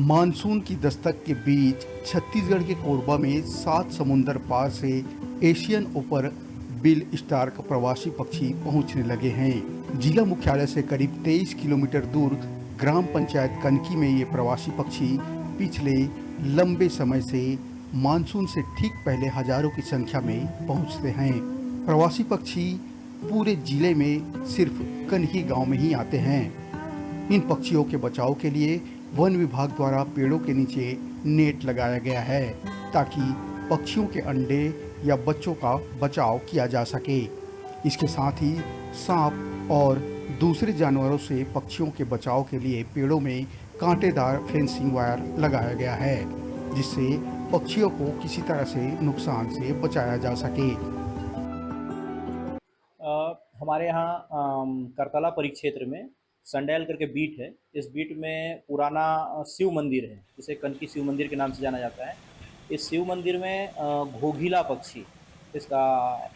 Monsoon की दस्तक के बीच छत्तीसगढ़ के कोरबा में 7 समुंदर पार से एशियन ओपर बिल स्टार्क प्रवासी पक्षी पहुंचने लगे हैं। जिला मुख्यालय से करीब 23 किलोमीटर दूर ग्राम पंचायत कनकी में ये प्रवासी पक्षी पिछले लंबे समय से मानसून से ठीक पहले हजारों की संख्या में पहुंचते हैं। प्रवासी पक्षी पूरे जिले में सिर्फ कनकी गांव में ही आते हैं। इन पक्षियों के बचाव के लिए वन विभाग द्वारा पेड़ों के नीचे नेट लगाया गया है ताकि पक्षियों के अंडे या बच्चों का बचाव किया जा सके। इसके साथ ही सांप और दूसरे जानवरों से पक्षियों के बचाव के लिए पेड़ों में कांटेदार फेंसिंग वायर लगाया गया है जिससे पक्षियों को किसी तरह से नुकसान से बचाया जा सके। हमारे यहाँ करतला परिक्षेत्र में संडैल करके बीट है। इस बीट में पुराना शिव मंदिर है जिसे कनकी शिव मंदिर के नाम से जाना जाता है। इस शिव मंदिर में घोघीला पक्षी इसका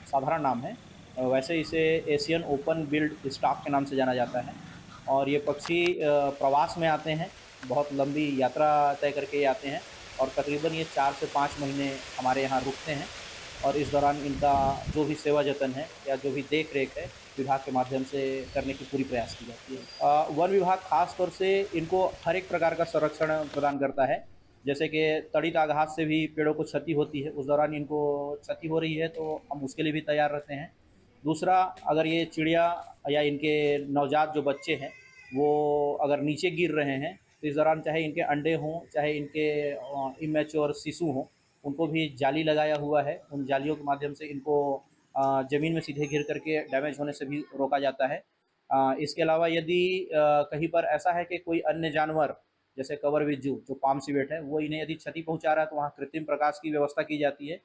साधारण नाम है, वैसे इसे एशियन ओपन बिल्ड स्टॉक के नाम से जाना जाता है। और ये पक्षी प्रवास में आते हैं, बहुत लंबी यात्रा तय करके आते हैं और तकरीबन ये 4 से 5 महीने हमारे यहाँ रुकते हैं। और इस दौरान इनका जो भी सेवा जतन है या जो भी देख रेख है विभाग के माध्यम से करने की पूरी प्रयास की जाती है। वन विभाग खास तौर से इनको हर एक प्रकार का संरक्षण प्रदान करता है। जैसे कि तड़ित आघात से भी पेड़ों को क्षति होती है, उस दौरान इनको क्षति हो रही है तो हम उसके लिए भी तैयार रहते हैं। दूसरा, अगर ये चिड़िया या इनके नवजात जो बच्चे हैं वो अगर नीचे गिर रहे हैं तो इस दौरान चाहे इनके अंडे हों चाहे इनके इमेच्योर शिशु हों, उनको भी जाली लगाया हुआ है। उन जालियों के माध्यम से इनको ज़मीन में सीधे गिर करके डैमेज होने से भी रोका जाता है। इसके अलावा यदि कहीं पर ऐसा है कि कोई अन्य जानवर जैसे कवर बिज्जू जो पाम सिवेट है वो इन्हें यदि क्षति पहुंचा रहा है तो वहाँ कृत्रिम प्रकाश की व्यवस्था की जाती है।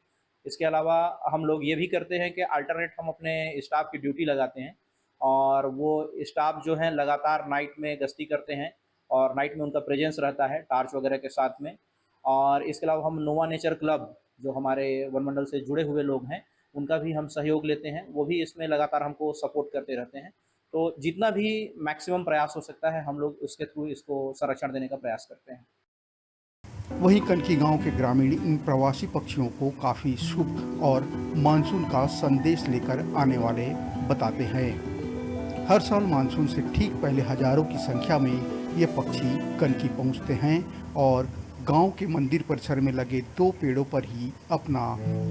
इसके अलावा हम लोग ये भी करते हैं कि अल्टरनेट हम अपने स्टाफ की ड्यूटी लगाते हैं और वो स्टाफ जो है लगातार नाइट में गश्ती करते हैं और नाइट में उनका प्रेजेंस रहता है टार्च वगैरह के साथ में। और इसके अलावा हम नोवा नेचर क्लब जो हमारे वन मंडल से जुड़े हुए लोग हैं उनका भी हम सहयोग लेते हैं, वो भी इसमें लगातार हमको सपोर्ट करते रहते हैं। तो जितना भी मैक्सिमम प्रयास हो सकता है हम लोग उसके थ्रू इसको संरक्षण देने का प्रयास करते हैं। वहीं कनकी गांव के ग्रामीण इन प्रवासी पक्षियों को काफ़ी शुभ और मानसून का संदेश लेकर आने वाले बताते हैं। हर साल मानसून से ठीक पहले हजारों की संख्या में ये पक्षी कनकी पहुंचते हैं और गांव के मंदिर परिसर में लगे 2 पेड़ों पर ही अपना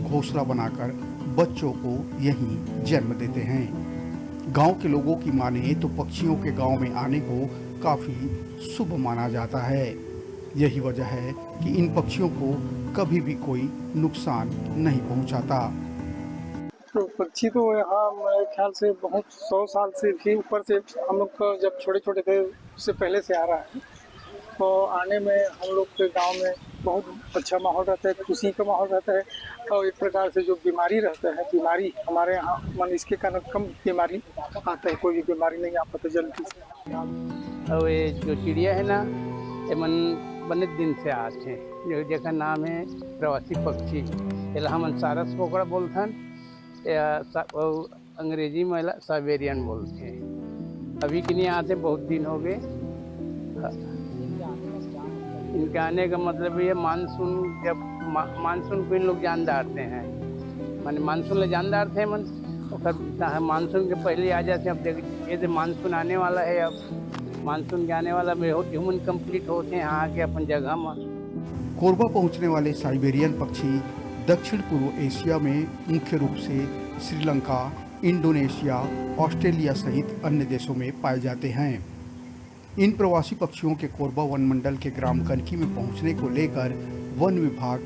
घोंसला बनाकर बच्चों को यहीं जन्म देते हैं। गांव के लोगों की माने तो पक्षियों के गांव में आने को काफ़ी शुभ माना जाता है। यही वजह है कि इन पक्षियों को कभी भी कोई नुकसान नहीं पहुंचाता। तो पक्षी तो यहाँ मेरे ख्याल से बहुत 100 साल से भी ऊपर से हम लोग का जब छोटे छोटे थे उससे पहले से आ रहा है। तो आने में हम लोग के गांव में बहुत अच्छा माहौल रहता है, खुशी का माहौल रहता है। और एक प्रकार से जो बीमारी रहता है, बीमारी हमारे यहाँ मन इसके कारण कम बीमारी आता है, कोई भी बीमारी नहीं आ पाता जल्दी से। और ये जो चिड़िया है ना ये मन बने दिन से आते हैं, जो जगह नाम है प्रवासी पक्षी। एला हमन सारस कोकड़ा बोलथन या अंग्रेजी में साइबेरियन बोलते हैं। अभी के नहीं आते, बहुत दिन हो गए। इनके आने का मतलब ये मानसून, जब मानसून को इन लोग जान डालते हैं, माने मानसून ले जान डालते हैं मन, और मानसून के पहले आ जाते हैं। अब देखिए ये मानसून आने वाला है, अब मानसून के आने वाला में ह्यूमन कंप्लीट होते हैं यहाँ के अपन जगह में। कोरबा पहुंचने वाले साइबेरियन पक्षी दक्षिण पूर्व एशिया में मुख्य रूप से श्रीलंका, इंडोनेशिया, ऑस्ट्रेलिया सहित अन्य देशों में पाए जाते हैं। इन प्रवासी पक्षियों के कोरबा वन मंडल के ग्राम कनकी में पहुंचने को लेकर वन विभाग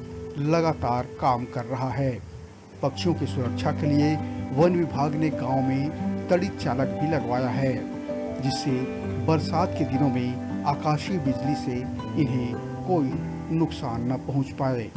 लगातार काम कर रहा है। पक्षियों की सुरक्षा के लिए वन विभाग ने गांव में तड़ित चालक भी लगवाया है जिससे बरसात के दिनों में आकाशीय बिजली से इन्हें कोई नुकसान न पहुंच पाए।